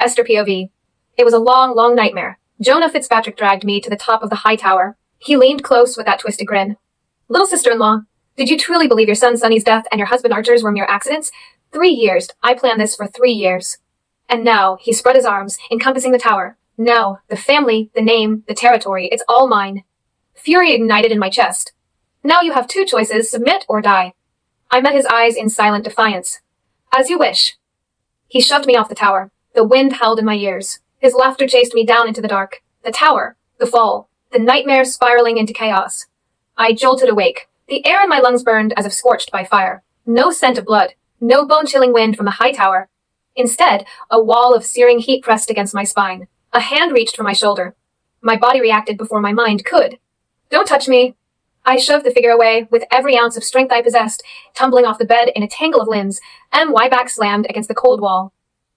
Esther POV. It was a long, long nightmare. Jonah Fitzpatrick dragged me to the top of the high tower. He leaned close with that twisted grin. Little sister-in-law, did you truly believe your son Sonny's death and your husband Archer's were mere accidents? 3 years. I planned this for 3 years. And now, he spread his arms, encompassing the tower. No, the family, the name, the territory, it's all mine. Fury ignited in my chest. Now you have 2 choices, submit or die. I met his eyes in silent defiance. As you wish. He shoved me off the tower. The wind howled in my ears. His laughter chased me down into the dark. The tower. The fall. The nightmare spiraling into chaos. I jolted awake. The air in my lungs burned as if scorched by fire. No scent of blood. No bone-chilling wind from the high tower. Instead, a wall of searing heat pressed against my spine. A hand reached for my shoulder. My body reacted before my mind could. Don't touch me. I shoved the figure away with every ounce of strength I possessed, tumbling off the bed in a tangle of limbs, and my back slammed against the cold wall.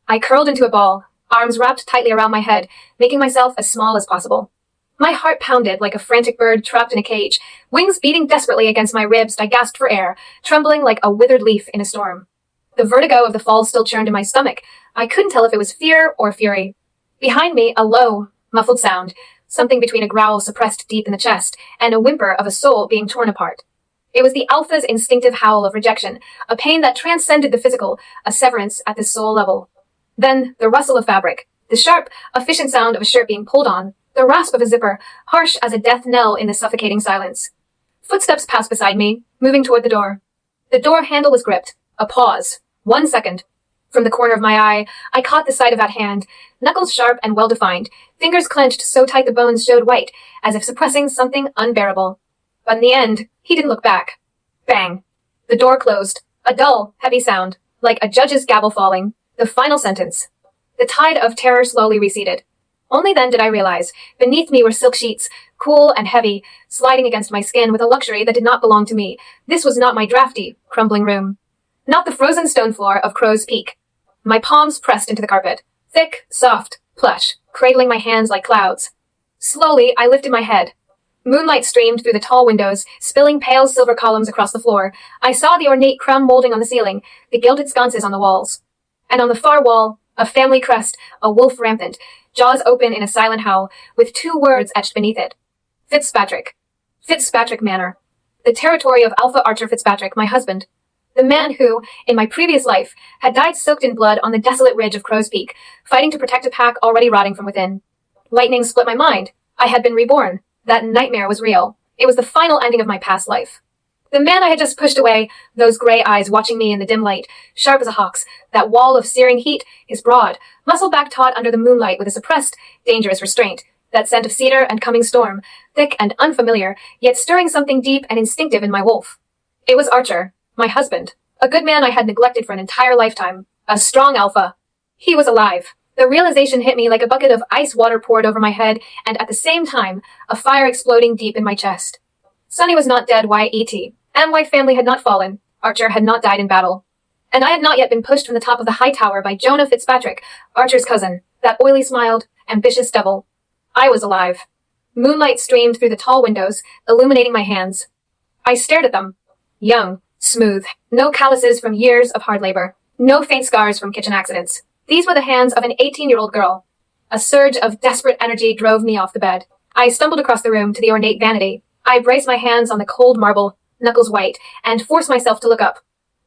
I curled into a ball, arms wrapped tightly around my head, making myself as small as possible. My heart pounded like a frantic bird trapped in a cage, wings beating desperately against my ribs. I gasped for air, trembling like a withered leaf in a storm. The vertigo of the fall still churned in my stomach. I couldn't tell if it was fear or fury. Behind me, a low, muffled sound, something between a growl suppressed deep in the chest and a whimper of a soul being torn apart. It was the alpha's instinctive howl of rejection, a pain that transcended the physical, a severance at the soul level. Then, the rustle of fabric, the sharp, efficient sound of a shirt being pulled on, the rasp of a zipper, harsh as a death knell in the suffocating silence. Footsteps passed beside me, moving toward the door. The door handle was gripped. A pause. 1 second. From the corner of my eye, I caught the sight of that hand, knuckles sharp and well-defined, fingers clenched so tight the bones showed white, as if suppressing something unbearable. But in the end, he didn't look back. Bang. The door closed. A dull, heavy sound, like a judge's gavel falling. The final sentence. The tide of terror slowly receded. Only then did I realize, beneath me were silk sheets, cool and heavy, sliding against my skin with a luxury that did not belong to me. This was not my drafty, crumbling room. Not the frozen stone floor of Crow's Peak. My palms pressed into the carpet. Thick, soft, plush, cradling my hands like clouds. Slowly, I lifted my head. Moonlight streamed through the tall windows, spilling pale silver columns across the floor. I saw the ornate crown molding on the ceiling, the gilded sconces on the walls. And on the far wall, a family crest, a wolf rampant, jaws open in a silent howl, with 2 words etched beneath it. Fitzpatrick. Fitzpatrick Manor. The territory of Alpha Archer Fitzpatrick, my husband. The man who, in my previous life, had died soaked in blood on the desolate ridge of Crow's Peak, fighting to protect a pack already rotting from within. Lightning split my mind. I had been reborn. That nightmare was real. It was the final ending of my past life. The man I had just pushed away, those gray eyes watching me in the dim light, sharp as a hawk's, that wall of searing heat, his broad, muscle back taut under the moonlight with a suppressed, dangerous restraint, that scent of cedar and coming storm, thick and unfamiliar, yet stirring something deep and instinctive in my wolf. It was Archer, my husband, a good man I had neglected for an entire lifetime, a strong alpha. He was alive. The realization hit me like a bucket of ice water poured over my head, and at the same time, a fire exploding deep in my chest. Sonny was not dead, Y.E.T. And my family had not fallen. Archer had not died in battle. And I had not yet been pushed from the top of the high tower by Jonah Fitzpatrick, Archer's cousin, that oily-smiled, ambitious devil. I was alive. Moonlight streamed through the tall windows, illuminating my hands. I stared at them. Young, smooth, no calluses from years of hard labor, no faint scars from kitchen accidents. These were the hands of an 18-year-old girl. A surge of desperate energy drove me off the bed. I stumbled across the room to the ornate vanity. I braced my hands on the cold marble, knuckles white, and forced myself to look up.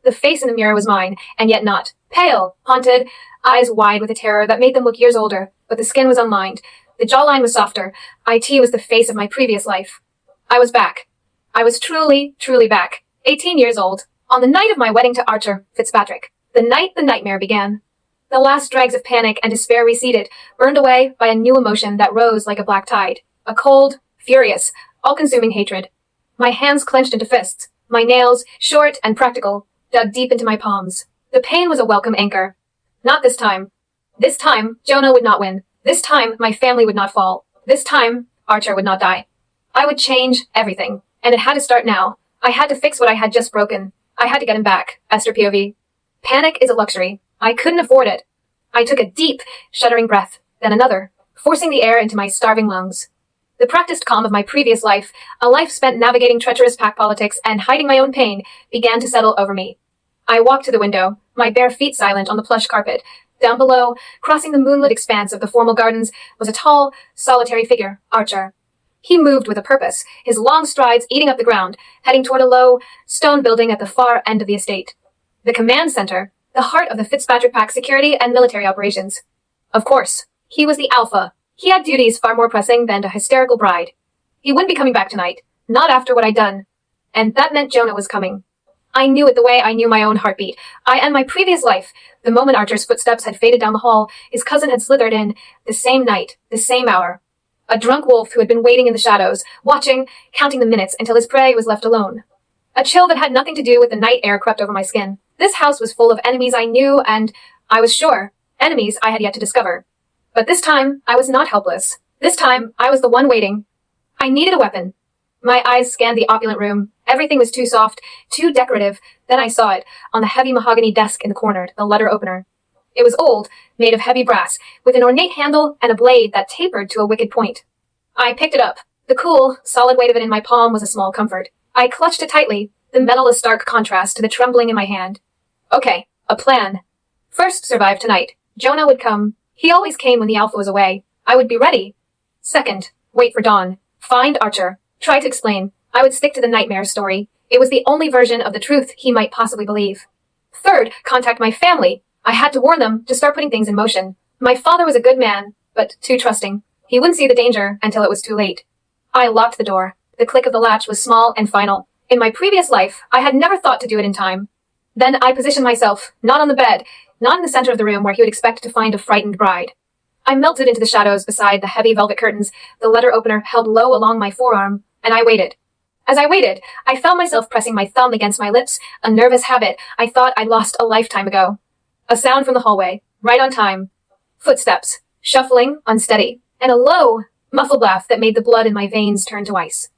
The face in the mirror was mine, and yet not. Pale, haunted, eyes wide with a terror that made them look years older, but the skin was unlined. The jawline was softer. IT was the face of my previous life. I was back. I was truly, truly back. 18 years old. On the night of my wedding to Archer Fitzpatrick. The night the nightmare began. The last dregs of panic and despair receded, burned away by a new emotion that rose like a black tide. A cold, furious, all-consuming hatred. My hands clenched into fists, my nails, short and practical, dug deep into my palms. The pain was a welcome anchor. Not this time. This time, Jonah would not win. This time, my family would not fall. This time, Archer would not die. I would change everything, and it had to start now. I had to fix what I had just broken. I had to get him back. Esther POV. Panic is a luxury. I couldn't afford it. I took a deep, shuddering breath, then another, forcing the air into my starving lungs. The practiced calm of my previous life, a life spent navigating treacherous pack politics and hiding my own pain, began to settle over me. I walked to the window, my bare feet silent on the plush carpet. Down below, crossing the moonlit expanse of the formal gardens, was a tall, solitary figure, Archer. He moved with a purpose, his long strides eating up the ground, heading toward a low, stone building at the far end of the estate. The command center, the heart of the Fitzpatrick Pack security and military operations. Of course, he was the alpha. He had duties far more pressing than a hysterical bride. He wouldn't be coming back tonight, not after what I'd done. And that meant Jonah was coming. I knew it the way I knew my own heartbeat. I and my previous life. The moment Archer's footsteps had faded down the hall, his cousin had slithered in, the same night, the same hour. A drunk wolf who had been waiting in the shadows, watching, counting the minutes until his prey was left alone. A chill that had nothing to do with the night air crept over my skin. This house was full of enemies I knew, and, I was sure, enemies I had yet to discover. But this time, I was not helpless. This time, I was the one waiting. I needed a weapon. My eyes scanned the opulent room. Everything was too soft, too decorative. Then I saw it, on the heavy mahogany desk in the corner, the letter opener. It was old, made of heavy brass, with an ornate handle and a blade that tapered to a wicked point. I picked it up. The cool, solid weight of it in my palm was a small comfort. I clutched it tightly, the metal a stark contrast to the trembling in my hand. Okay, a plan. First, survive tonight. Jonah would come. He always came when the Alpha was away. I would be ready. Second, wait for dawn. Find Archer. Try to explain. I would stick to the nightmare story. It was the only version of the truth he might possibly believe. Third, contact my family. I had to warn them to start putting things in motion. My father was a good man, but too trusting. He wouldn't see the danger until it was too late. I locked the door. The click of the latch was small and final. In my previous life, I had never thought to do it in time. Then I positioned myself, not on the bed, not in the center of the room where he would expect to find a frightened bride. I melted into the shadows beside the heavy velvet curtains, the letter opener held low along my forearm, and I waited. As I waited, I found myself pressing my thumb against my lips, a nervous habit I thought I'd lost a lifetime ago. A sound from the hallway, right on time. Footsteps, shuffling, unsteady, and a low, muffled laugh that made the blood in my veins turn to ice.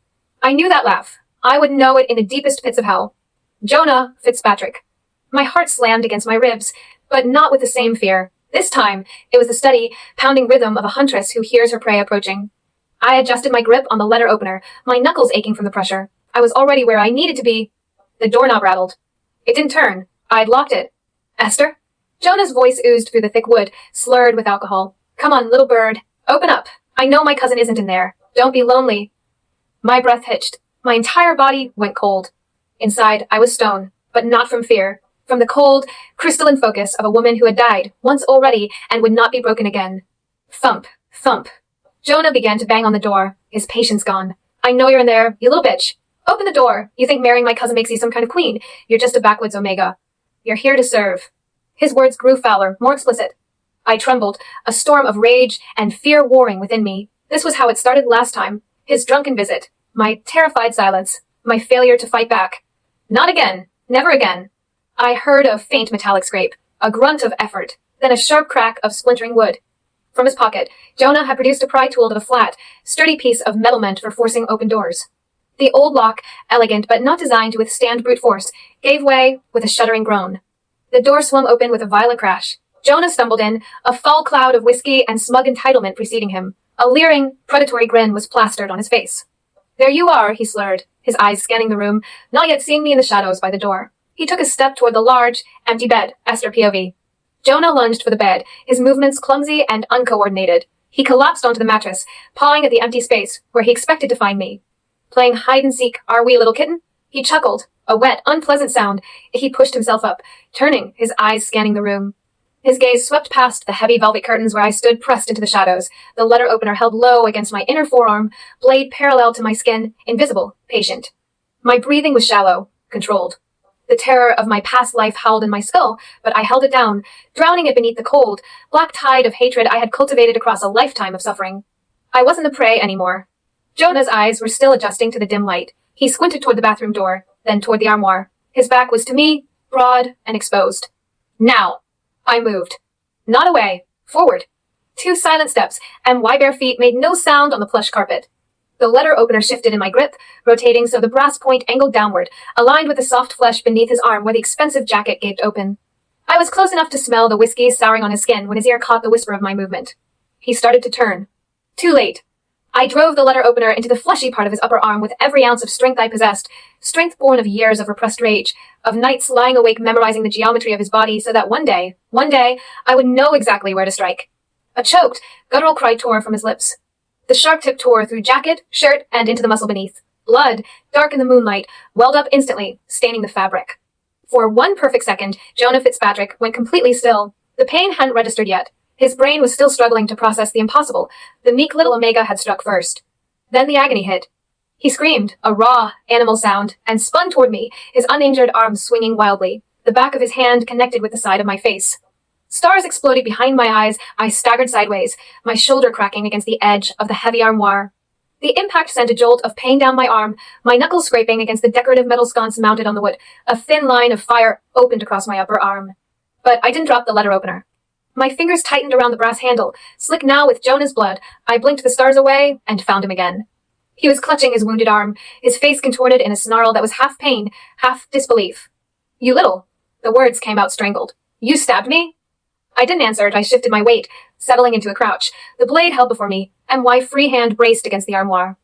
I knew that laugh. I would know it in the deepest pits of hell. Jonah Fitzpatrick. My heart slammed against my ribs, but not with the same fear. This time, it was the steady, pounding rhythm of a huntress who hears her prey approaching. I adjusted my grip on the letter opener, my knuckles aching from the pressure. I was already where I needed to be. The doorknob rattled. It didn't turn. I'd locked it. Esther? Jonah's voice oozed through the thick wood, slurred with alcohol. Come on, little bird. Open up. I know my cousin isn't in there. Don't be lonely. My breath hitched. My entire body went cold. Inside, I was stone, but not from fear. From the cold, crystalline focus of a woman who had died once already and would not be broken again. Thump, thump. Jonah began to bang on the door, his patience gone. I know you're in there, you little bitch. Open the door. You think marrying my cousin makes you some kind of queen. You're just a backwoods omega. You're here to serve. His words grew fouler, more explicit. I trembled, a storm of rage and fear warring within me. This was how it started last time. His drunken visit. My terrified silence. My failure to fight back. Not again. Never again. I heard a faint metallic scrape, a grunt of effort, then a sharp crack of splintering wood. From his pocket, Jonah had produced a pry tool to the flat, sturdy piece of metal meant for forcing open doors. The old lock, elegant but not designed to withstand brute force, gave way with a shuddering groan. The door swung open with a violent crash. Jonah stumbled in, a foul cloud of whiskey and smug entitlement preceding him. A leering, predatory grin was plastered on his face. There you are, he slurred, his eyes scanning the room, not yet seeing me in the shadows by the door. He took a step toward the large, empty bed, Esther POV. Jonah lunged for the bed, his movements clumsy and uncoordinated. He collapsed onto the mattress, pawing at the empty space where he expected to find me. Playing hide-and-seek, are we, little kitten? He chuckled, a wet, unpleasant sound. He pushed himself up, turning, his eyes scanning the room. His gaze swept past the heavy velvet curtains where I stood pressed into the shadows, the letter opener held low against my inner forearm, blade parallel to my skin, invisible, patient. My breathing was shallow, controlled. The terror of my past life howled in my skull, but I held it down, drowning it beneath the cold, black tide of hatred I had cultivated across a lifetime of suffering. I wasn't the prey anymore. Jonah's eyes were still adjusting to the dim light. He squinted toward the bathroom door, then toward the armoire. His back was to me, broad and exposed. Now! I moved. Not away. Forward. 2 silent steps, and my bare feet made no sound on the plush carpet. The letter opener shifted in my grip, rotating so the brass point angled downward, aligned with the soft flesh beneath his arm where the expensive jacket gaped open. I was close enough to smell the whiskey souring on his skin when his ear caught the whisper of my movement. He started to turn. Too late. I drove the letter opener into the fleshy part of his upper arm with every ounce of strength I possessed, strength born of years of repressed rage, of nights lying awake memorizing the geometry of his body so that one day, I would know exactly where to strike. A choked, guttural cry tore from his lips. The sharp tip tore through jacket, shirt, and into the muscle beneath. Blood, dark in the moonlight, welled up instantly, staining the fabric. For 1 perfect second, Jonah Fitzpatrick went completely still. The pain hadn't registered yet. His brain was still struggling to process the impossible. The meek little Omega had struck first. Then the agony hit. He screamed, a raw, animal sound, and spun toward me, his uninjured arms swinging wildly. The back of his hand connected with the side of my face. Stars exploded behind my eyes. I staggered sideways, my shoulder cracking against the edge of the heavy armoire. The impact sent a jolt of pain down my arm, my knuckles scraping against the decorative metal sconce mounted on the wood. A thin line of fire opened across my upper arm. But I didn't drop the letter opener. My fingers tightened around the brass handle, slick now with Jonah's blood. I blinked the stars away and found him again. He was clutching his wounded arm, his face contorted in a snarl that was half pain, half disbelief. You little. The words came out strangled. You stabbed me? I didn't answer as I shifted my weight, settling into a crouch, the blade held before me, and my free hand braced against the armoire.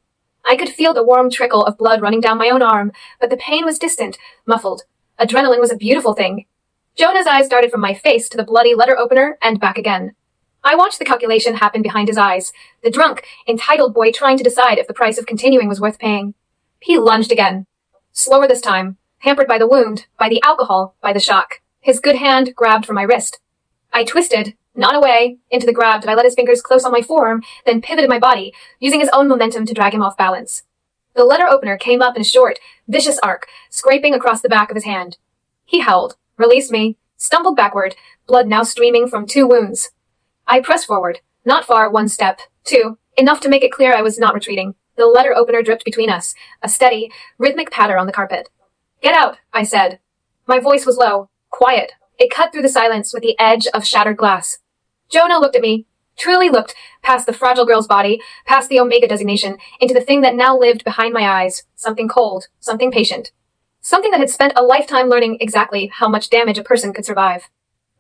I could feel the warm trickle of blood running down my own arm, but the pain was distant, muffled. Adrenaline was a beautiful thing. Jonah's eyes darted from my face to the bloody letter opener and back again. I watched the calculation happen behind his eyes, the drunk, entitled boy trying to decide if the price of continuing was worth paying. He lunged again. Slower this time, hampered by the wound, by the alcohol, by the shock. His good hand grabbed for my wrist. I twisted, not away, into the grab did I let his fingers close on my forearm, then pivoted my body, using his own momentum to drag him off balance. The letter opener came up in a short, vicious arc, scraping across the back of his hand. He howled, released me, stumbled backward, blood now streaming from 2 wounds. I pressed forward, not far, 1 step, 2, enough to make it clear I was not retreating. The letter opener dripped between us, a steady, rhythmic patter on the carpet. Get out, I said. My voice was low, quiet. It cut through the silence with the edge of shattered glass. Jonah looked at me, truly looked, past the fragile girl's body, past the Omega designation, into the thing that now lived behind my eyes, something cold, something patient. Something that had spent a lifetime learning exactly how much damage a person could survive.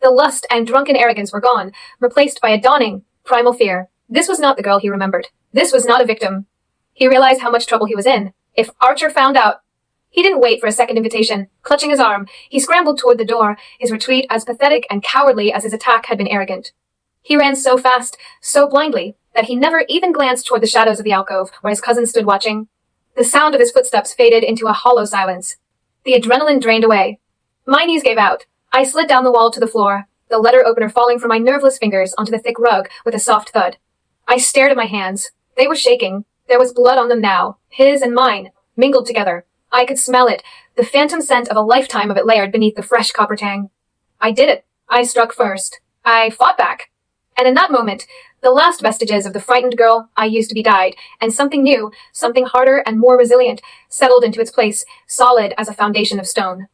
The lust and drunken arrogance were gone, replaced by a dawning, primal fear. This was not the girl he remembered. This was not a victim. He realized how much trouble he was in. If Archer found out... He didn't wait for a second invitation. Clutching his arm, he scrambled toward the door, his retreat as pathetic and cowardly as his attack had been arrogant. He ran so fast, so blindly, that he never even glanced toward the shadows of the alcove where his cousin stood watching. The sound of his footsteps faded into a hollow silence. The adrenaline drained away. My knees gave out. I slid down the wall to the floor, the letter opener falling from my nerveless fingers onto the thick rug with a soft thud. I stared at my hands. They were shaking. There was blood on them now, his and mine, mingled together. I could smell it, the phantom scent of a lifetime of it layered beneath the fresh copper tang. I did it. I struck first. I fought back. And in that moment, the last vestiges of the frightened girl I used to be died, and something new, something harder and more resilient, settled into its place, solid as a foundation of stone.